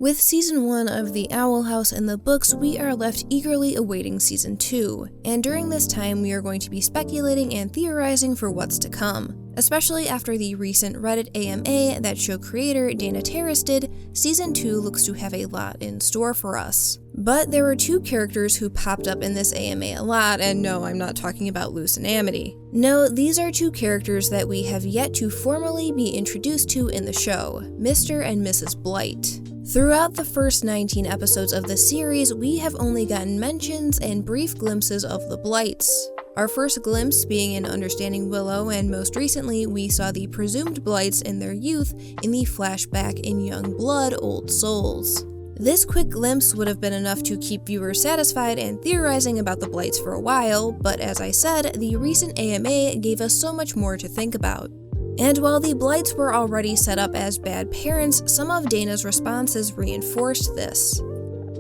With Season 1 of The Owl House in the books, we are left eagerly awaiting Season 2, and during this time we are going to be speculating and theorizing for what's to come. Especially after the recent Reddit AMA that show creator Dana Terrace did, Season 2 looks to have a lot in store for us. But there were two characters who popped up in this AMA a lot, and no, I'm not talking about Luce and Amity. No, these are two characters that we have yet to formally be introduced to in the show, Mr. and Mrs. Blight. Throughout the first 19 episodes of the series, we have only gotten mentions and brief glimpses of the Blights. Our first glimpse being in Understanding Willow, and most recently we saw the presumed Blights in their youth in the flashback in Young Blood, Old Souls. This quick glimpse would have been enough to keep viewers satisfied and theorizing about the Blights for a while, but as I said, the recent AMA gave us so much more to think about. And while the Blights were already set up as bad parents, some of Dana's responses reinforced this.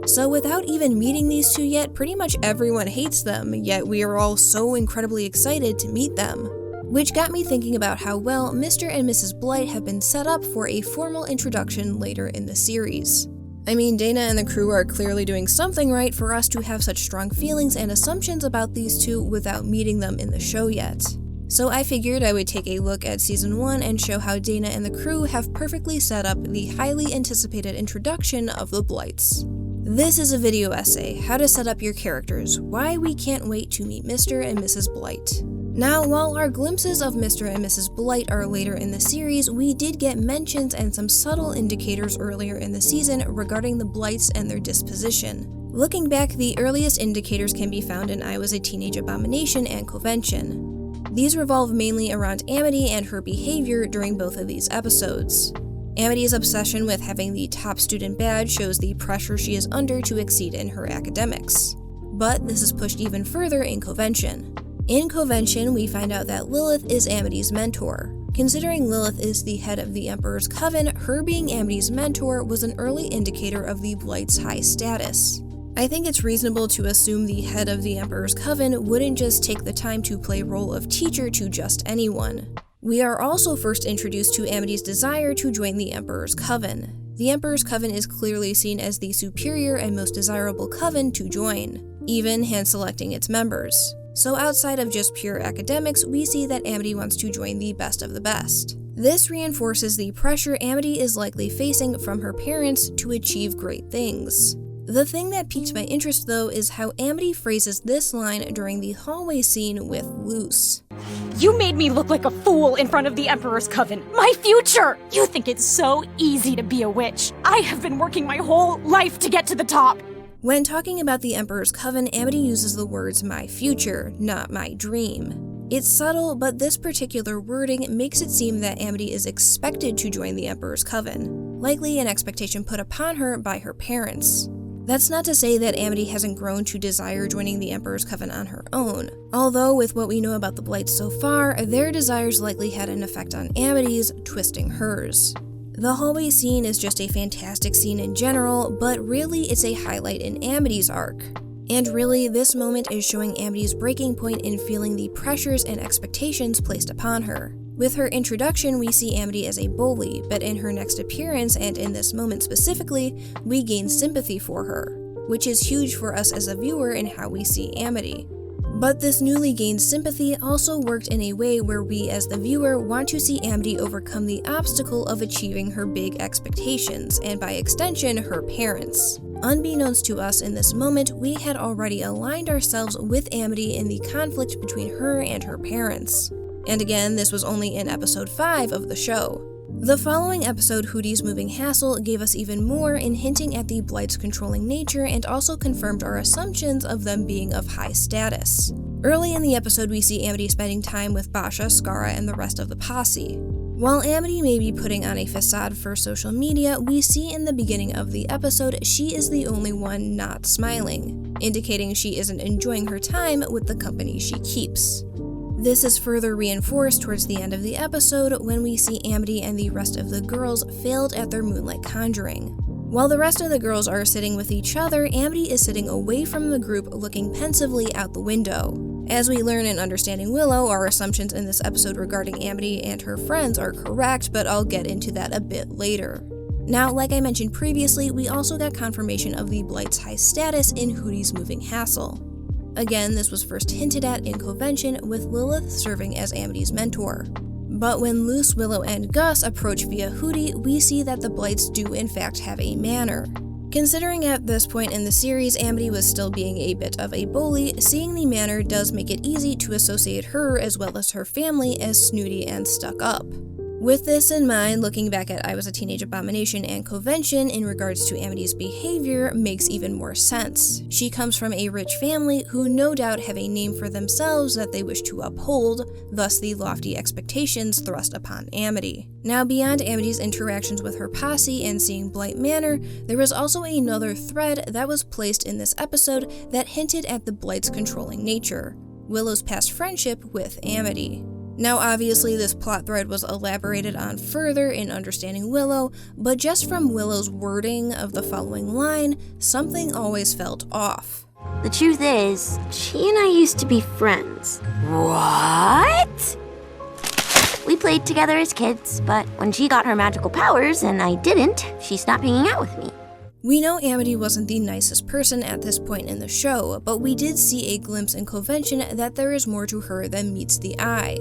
So without even meeting these two yet, pretty much everyone hates them, yet we are all so incredibly excited to meet them. Which got me thinking about how well Mr. and Mrs. Blight have been set up for a formal introduction later in the series. I mean, Dana and the crew are clearly doing something right for us to have such strong feelings and assumptions about these two without meeting them in the show yet. So I figured I would take a look at Season 1 and show how Dana and the crew have perfectly set up the highly anticipated introduction of the Blights. This is a video essay, how to set up your characters, why we can't wait to meet Mr. and Mrs. Blight. Now, while our glimpses of Mr. and Mrs. Blight are later in the series, we did get mentions and some subtle indicators earlier in the season regarding the Blights and their disposition. Looking back, the earliest indicators can be found in I Was a Teenage Abomination and Convention. These revolve mainly around Amity and her behavior during both of these episodes. Amity's obsession with having the top student badge shows the pressure she is under to exceed in her academics. But this is pushed even further in Convention. In Convention, we find out that Lilith is Amity's mentor. Considering Lilith is the head of the Emperor's Coven, her being Amity's mentor was an early indicator of the Blight's high status. I think it's reasonable to assume the head of the Emperor's Coven wouldn't just take the time to play role of teacher to just anyone. We are also first introduced to Amity's desire to join the Emperor's Coven. The Emperor's Coven is clearly seen as the superior and most desirable coven to join, even hand-selecting its members. So outside of just pure academics, we see that Amity wants to join the best of the best. This reinforces the pressure Amity is likely facing from her parents to achieve great things. The thing that piqued my interest though is how Amity phrases this line during the hallway scene with Luce. You made me look like a fool in front of the Emperor's Coven. My future! You think it's so easy to be a witch. I have been working my whole life to get to the top. When talking about the Emperor's Coven, Amity uses the words my future, not my dream. It's subtle, but this particular wording makes it seem that Amity is expected to join the Emperor's Coven, likely an expectation put upon her by her parents. That's not to say that Amity hasn't grown to desire joining the Emperor's Coven on her own, although with what we know about the Blights so far, their desires likely had an effect on Amity's, twisting hers. The hallway scene is just a fantastic scene in general, but really it's a highlight in Amity's arc. And really, this moment is showing Amity's breaking point in feeling the pressures and expectations placed upon her. With her introduction, we see Amity as a bully, but in her next appearance, and in this moment specifically, we gain sympathy for her, which is huge for us as a viewer in how we see Amity. But this newly gained sympathy also worked in a way where we as the viewer want to see Amity overcome the obstacle of achieving her big expectations, and by extension, her parents. Unbeknownst to us in this moment, we had already aligned ourselves with Amity in the conflict between her and her parents. And again, this was only in episode 5 of the show. The following episode, Hootie's Moving Hassle, gave us even more in hinting at the Blight's controlling nature and also confirmed our assumptions of them being of high status. Early in the episode, we see Amity spending time with Basha, Skara, and the rest of the posse. While Amity may be putting on a facade for social media, we see in the beginning of the episode she is the only one not smiling, indicating she isn't enjoying her time with the company she keeps. This is further reinforced towards the end of the episode when we see Amity and the rest of the girls failed at their moonlight conjuring. While the rest of the girls are sitting with each other, Amity is sitting away from the group looking pensively out the window. As we learn in Understanding Willow, our assumptions in this episode regarding Amity and her friends are correct, but I'll get into that a bit later. Now, like I mentioned previously, we also got confirmation of the Blight's high status in Hootie's moving hassle. Again, this was first hinted at in Convention, with Lilith serving as Amity's mentor. But when Luce, Willow, and Gus approach via Hootie, we see that the Blights do in fact have a manor. Considering at this point in the series Amity was still being a bit of a bully, seeing the manor does make it easy to associate her as well as her family as snooty and stuck up. With this in mind, looking back at I Was a Teenage Abomination and Convention in regards to Amity's behavior makes even more sense. She comes from a rich family who no doubt have a name for themselves that they wish to uphold, thus the lofty expectations thrust upon Amity. Now, beyond Amity's interactions with her posse and seeing Blight Manor, there was also another thread that was placed in this episode that hinted at the Blight's controlling nature: Willow's past friendship with Amity. Now, obviously, this plot thread was elaborated on further in Understanding Willow, but just from Willow's wording of the following line, something always felt off. The truth is, she and I used to be friends. What? We played together as kids, but when she got her magical powers and I didn't, she stopped hanging out with me. We know Amity wasn't the nicest person at this point in the show, but we did see a glimpse in Convention that there is more to her than meets the eye.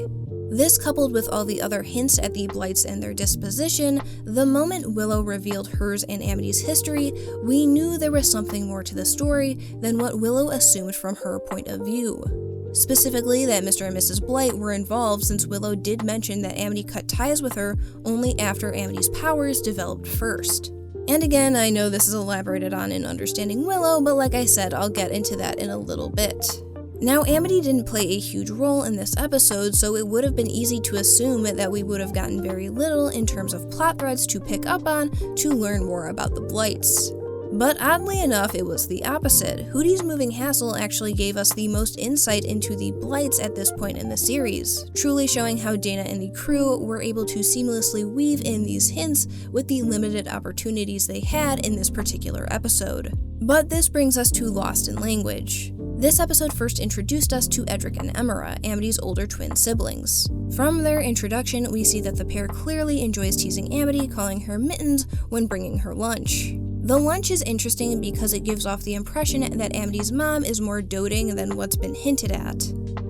This, coupled with all the other hints at the Blights and their disposition, the moment Willow revealed hers and Amity's history, we knew there was something more to the story than what Willow assumed from her point of view. Specifically, that Mr. and Mrs. Blight were involved, since Willow did mention that Amity cut ties with her only after Amity's powers developed first. And again, I know this is elaborated on in Understanding Willow, but like I said, I'll get into that in a little bit. Now, Amity didn't play a huge role in this episode, so it would have been easy to assume that we would have gotten very little in terms of plot threads to pick up on to learn more about the Blights. But oddly enough, it was the opposite. Hootie's moving hassle actually gave us the most insight into the Blights at this point in the series, truly showing how Dana and the crew were able to seamlessly weave in these hints with the limited opportunities they had in this particular episode. But this brings us to Lost in Language. This episode first introduced us to Edric and Emira, Amity's older twin siblings. From their introduction, we see that the pair clearly enjoys teasing Amity, calling her Mittens when bringing her lunch. The lunch is interesting because it gives off the impression that Amity's mom is more doting than what's been hinted at.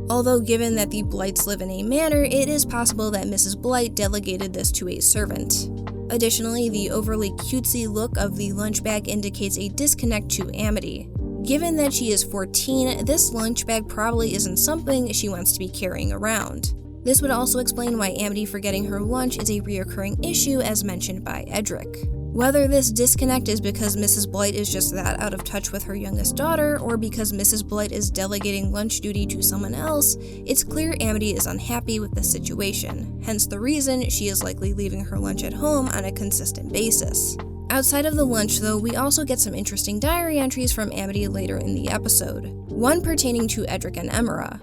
Although given that the Blights live in a manor, it is possible that Mrs. Blight delegated this to a servant. Additionally, the overly cutesy look of the lunch bag indicates a disconnect to Amity. Given that she is 14, this lunch bag probably isn't something she wants to be carrying around. This would also explain why Amity forgetting her lunch is a reoccurring issue as mentioned by Edric. Whether this disconnect is because Mrs. Blight is just that out of touch with her youngest daughter, or because Mrs. Blight is delegating lunch duty to someone else, it's clear Amity is unhappy with the situation, hence the reason she is likely leaving her lunch at home on a consistent basis. Outside of the lunch, though, we also get some interesting diary entries from Amity later in the episode, one pertaining to Edric and Emira.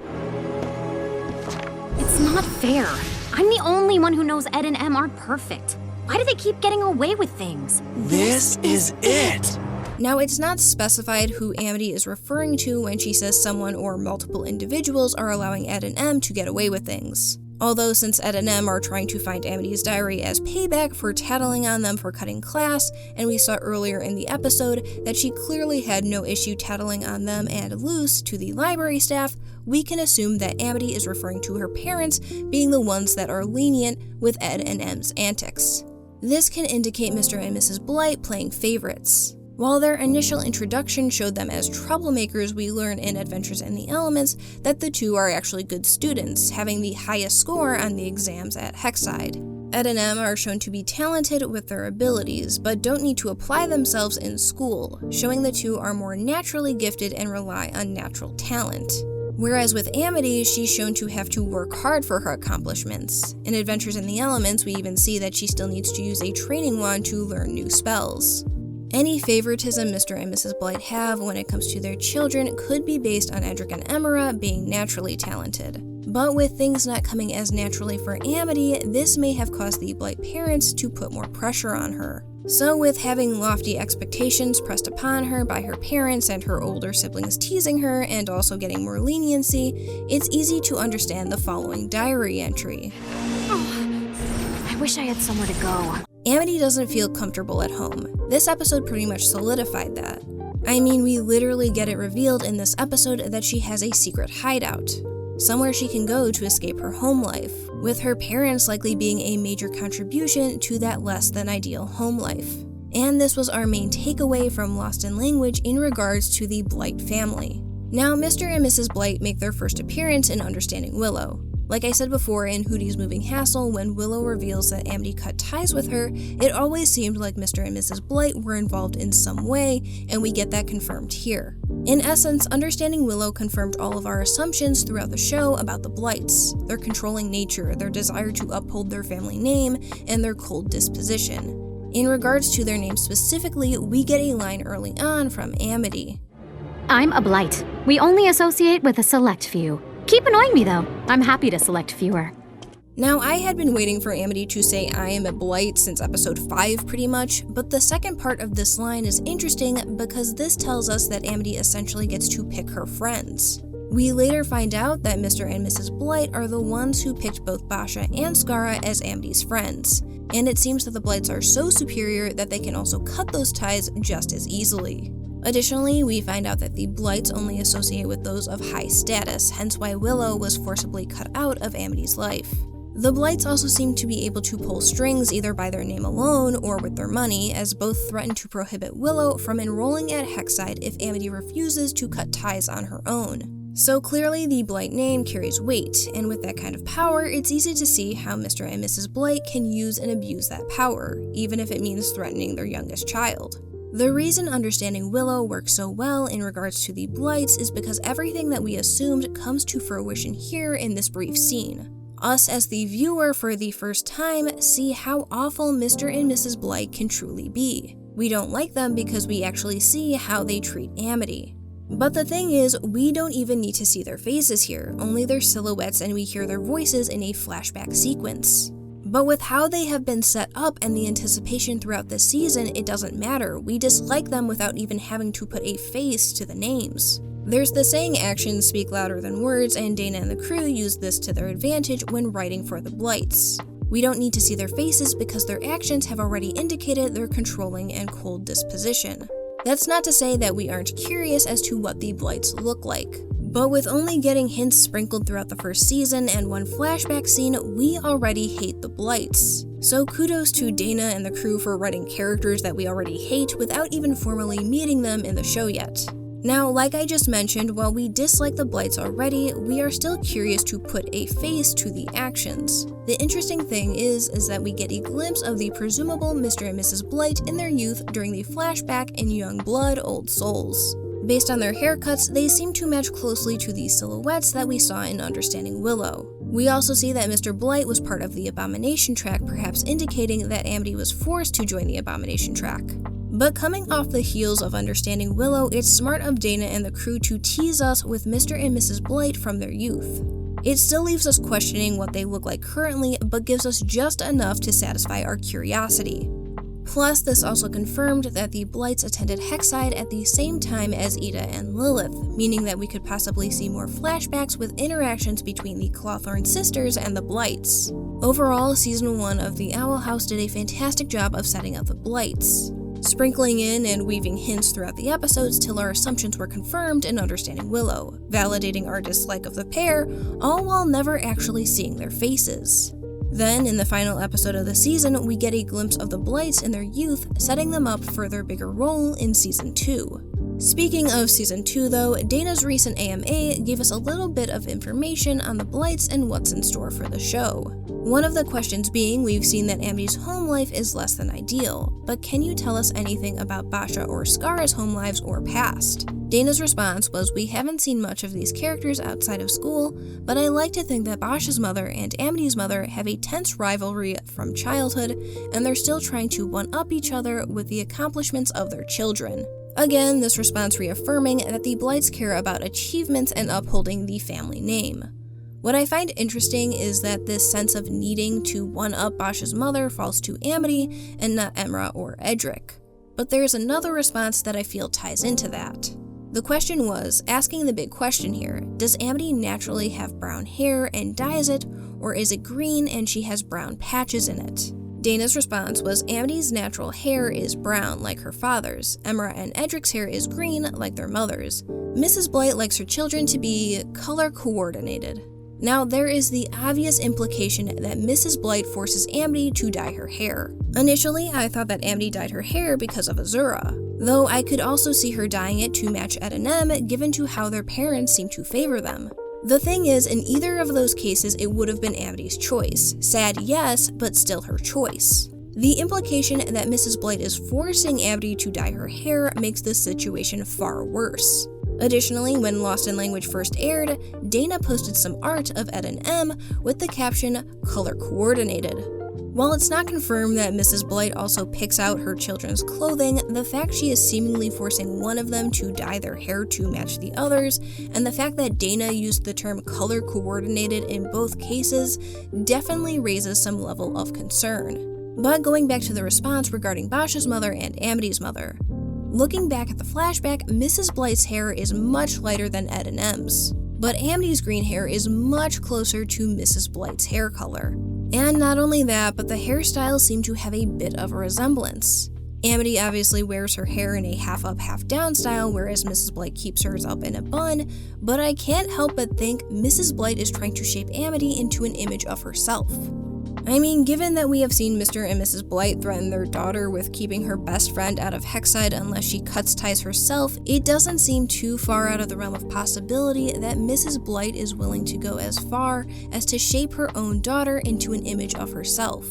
It's not fair. I'm the only one who knows Ed and Em aren't perfect. Why do they keep getting away with things? This is it! Now, it's not specified who Amity is referring to when she says someone or multiple individuals are allowing Ed and Em to get away with things. Although, since Ed and Em are trying to find Amity's diary as payback for tattling on them for cutting class, and we saw earlier in the episode that she clearly had no issue tattling on them and Luce to the library staff, we can assume that Amity is referring to her parents being the ones that are lenient with Ed and Em's antics. This can indicate Mr. and Mrs. Blight playing favorites. While their initial introduction showed them as troublemakers, we learn in Adventures in the Elements that the two are actually good students, having the highest score on the exams at Hexside. Ed and Em are shown to be talented with their abilities, but don't need to apply themselves in school, showing the two are more naturally gifted and rely on natural talent. Whereas with Amity, she's shown to have to work hard for her accomplishments. In Adventures in the Elements, we even see that she still needs to use a training wand to learn new spells. Any favoritism Mr. and Mrs. Blight have when it comes to their children could be based on Edric and Emira being naturally talented. But with things not coming as naturally for Amity, this may have caused the Blight parents to put more pressure on her. So with having lofty expectations pressed upon her by her parents and her older siblings teasing her and also getting more leniency, it's easy to understand the following diary entry. Oh, I wish I had somewhere to go. Amity doesn't feel comfortable at home. This episode pretty much solidified that. I mean, we literally get it revealed in this episode that she has a secret hideout, somewhere she can go to escape her home life, with her parents likely being a major contribution to that less than ideal home life. And this was our main takeaway from Lost in Language in regards to the Blight family. Now, Mr. and Mrs. Blight make their first appearance in Understanding Willow. Like I said before in Hootie's Moving Hassle, when Willow reveals that Amity cut ties with her, it always seemed like Mr. and Mrs. Blight were involved in some way, and we get that confirmed here. In essence, Understanding Willow confirmed all of our assumptions throughout the show about the Blights, their controlling nature, their desire to uphold their family name, and their cold disposition. In regards to their name specifically, we get a line early on from Amity. I'm a Blight. We only associate with a select few. Keep annoying me though. I'm happy to select fewer. Now, I had been waiting for Amity to say I am a Blight since episode 5 pretty much, but the second part of this line is interesting because this tells us that Amity essentially gets to pick her friends. We later find out that Mr. and Mrs. Blight are the ones who picked both Basha and Skara as Amity's friends, and it seems that the Blights are so superior that they can also cut those ties just as easily. Additionally, we find out that the Blights only associate with those of high status, hence why Willow was forcibly cut out of Amity's life. The Blights also seem to be able to pull strings either by their name alone or with their money, as both threaten to prohibit Willow from enrolling at Hexside if Amity refuses to cut ties on her own. So clearly the Blight name carries weight, and with that kind of power, it's easy to see how Mr. and Mrs. Blight can use and abuse that power, even if it means threatening their youngest child. The reason Understanding Willow works so well in regards to the Blights is because everything that we assumed comes to fruition here in this brief scene. Us as the viewer for the first time see how awful Mr. and Mrs. Blight can truly be. We don't like them because we actually see how they treat Amity. But the thing is, we don't even need to see their faces here, only their silhouettes, and we hear their voices in a flashback sequence. But with how they have been set up and the anticipation throughout this season, it doesn't matter. We dislike them without even having to put a face to the names. There's the saying actions speak louder than words, and Dana and the crew use this to their advantage when writing for the Blights. We don't need to see their faces because their actions have already indicated their controlling and cold disposition. That's not to say that we aren't curious as to what the Blights look like. But with only getting hints sprinkled throughout the first season and one flashback scene, we already hate the Blights. So kudos to Dana and the crew for writing characters that we already hate without even formally meeting them in the show yet. Now, like I just mentioned, while we dislike the Blights already, we are still curious to put a face to the actions. The interesting thing is that we get a glimpse of the presumable Mr. and Mrs. Blight in their youth during the flashback in Young Blood, Old Souls. Based on their haircuts, they seem to match closely to the silhouettes that we saw in Understanding Willow. We also see that Mr. Blight was part of the Abomination track, perhaps indicating that Amity was forced to join the Abomination track. But coming off the heels of Understanding Willow, it's smart of Dana and the crew to tease us with Mr. and Mrs. Blight from their youth. It still leaves us questioning what they look like currently, but gives us just enough to satisfy our curiosity. Plus, this also confirmed that the Blights attended Hexside at the same time as Ida and Lilith, meaning that we could possibly see more flashbacks with interactions between the Clawthorne sisters and the Blights. Overall, Season 1 of The Owl House did a fantastic job of setting up the Blights, sprinkling in and weaving hints throughout the episodes till our assumptions were confirmed in Understanding Willow, validating our dislike of the pair, all while never actually seeing their faces. Then, in the final episode of the season, we get a glimpse of the Blights in their youth, setting them up for their bigger role in Season 2. Speaking of Season 2 though, Dana's recent AMA gave us a little bit of information on the Blights and what's in store for the show. One of the questions being, we've seen that Amity's home life is less than ideal, but can you tell us anything about Basha or Skara's home lives or past? Dana's response was, we haven't seen much of these characters outside of school, but I like to think that Basha's mother and Amity's mother have a tense rivalry from childhood, and they're still trying to one-up each other with the accomplishments of their children. Again, this response reaffirming that the Blights care about achievements and upholding the family name. What I find interesting is that this sense of needing to one-up Basha's mother falls to Amity and not Emira or Edric. But there's another response that I feel ties into that. The question was, asking the big question here, does Amity naturally have brown hair and dyes it, or is it green and she has brown patches in it? Dana's response was Amity's natural hair is brown like her father's, Emira and Edric's hair is green like their mother's. Mrs. Blight likes her children to be color coordinated. Now, there is the obvious implication that Mrs. Blight forces Amity to dye her hair. Initially, I thought that Amity dyed her hair because of Azura, though I could also see her dyeing it to match Edric given to how their parents seem to favor them. The thing is, in either of those cases, it would have been Amity's choice. Sad, yes, but still her choice. The implication that Mrs. Blight is forcing Amity to dye her hair makes this situation far worse. Additionally, when Lost in Language first aired, Dana posted some art of Ed and M with the caption, color coordinated. While it's not confirmed that Mrs. Blight also picks out her children's clothing, the fact she is seemingly forcing one of them to dye their hair to match the others, and the fact that Dana used the term color coordinated in both cases definitely raises some level of concern. But going back to the response regarding Basha's mother and Amity's mother. Looking back at the flashback, Mrs. Blight's hair is much lighter than Ed and M's, but Amity's green hair is much closer to Mrs. Blight's hair color. And not only that, but the hairstyles seem to have a bit of a resemblance. Amity obviously wears her hair in a half up, half down style, whereas Mrs. Blight keeps hers up in a bun, but I can't help but think Mrs. Blight is trying to shape Amity into an image of herself. I mean, given that we have seen Mr. and Mrs. Blight threaten their daughter with keeping her best friend out of Hexside unless she cuts ties herself, it doesn't seem too far out of the realm of possibility that Mrs. Blight is willing to go as far as to shape her own daughter into an image of herself.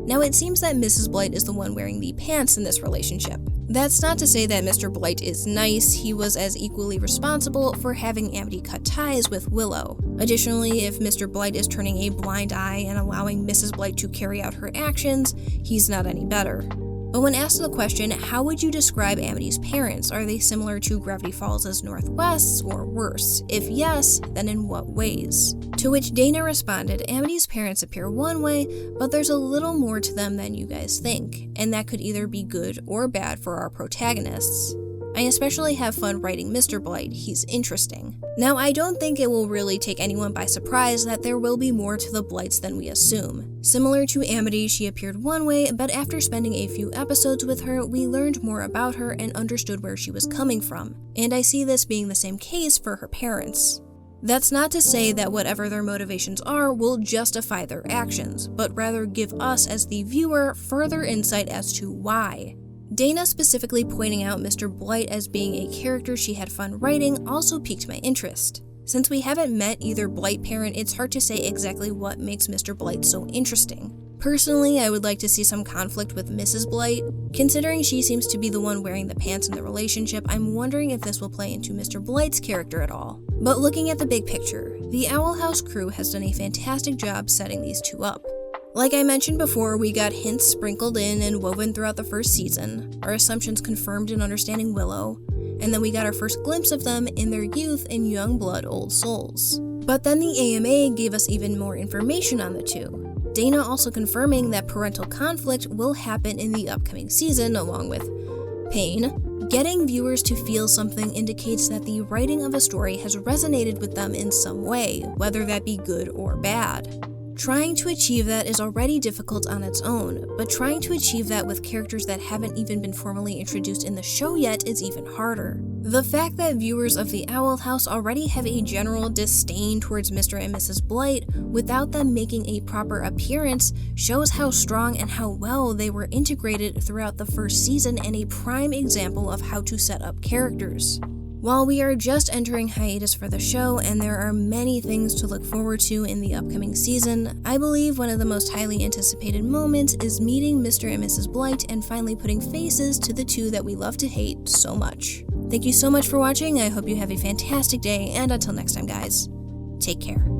Now, it seems that Mrs. Blight is the one wearing the pants in this relationship. That's not to say that Mr. Blight is nice, he was as equally responsible for having Amity cut ties with Willow. Additionally, if Mr. Blight is turning a blind eye and allowing Mrs. Blight to carry out her actions, he's not any better. But when asked the question, how would you describe Amity's parents? Are they similar to Gravity Falls' Northwest's or worse? If yes, then in what ways? To which Dana responded, Amity's parents appear one way, but there's a little more to them than you guys think, and that could either be good or bad for our protagonists. I especially have fun writing Mr. Blight, he's interesting. Now, I don't think it will really take anyone by surprise that there will be more to the Blights than we assume. Similar to Amity, she appeared one way, but after spending a few episodes with her, we learned more about her and understood where she was coming from, and I see this being the same case for her parents. That's not to say that whatever their motivations are will justify their actions, but rather give us as the viewer further insight as to why. Dana specifically pointing out Mr. Blight as being a character she had fun writing also piqued my interest. Since we haven't met either Blight parent, it's hard to say exactly what makes Mr. Blight so interesting. Personally, I would like to see some conflict with Mrs. Blight. Considering she seems to be the one wearing the pants in the relationship, I'm wondering if this will play into Mr. Blight's character at all. But looking at the big picture, the Owl House crew has done a fantastic job setting these two up. Like I mentioned before, we got hints sprinkled in and woven throughout the first season, our assumptions confirmed in Understanding Willow, and then we got our first glimpse of them in their youth in Young Blood Old Souls. But then the AMA gave us even more information on the two. Dana also confirming that parental conflict will happen in the upcoming season along with pain. Getting viewers to feel something indicates that the writing of a story has resonated with them in some way, whether that be good or bad. Trying to achieve that is already difficult on its own, but trying to achieve that with characters that haven't even been formally introduced in the show yet is even harder. The fact that viewers of the Owl House already have a general disdain towards Mr. and Mrs. Blight without them making a proper appearance shows how strong and how well they were integrated throughout the first season, and a prime example of how to set up characters. While we are just entering hiatus for the show and there are many things to look forward to in the upcoming season, I believe one of the most highly anticipated moments is meeting Mr. and Mrs. Blight and finally putting faces to the two that we love to hate so much. Thank you so much for watching, I hope you have a fantastic day, and until next time guys, take care.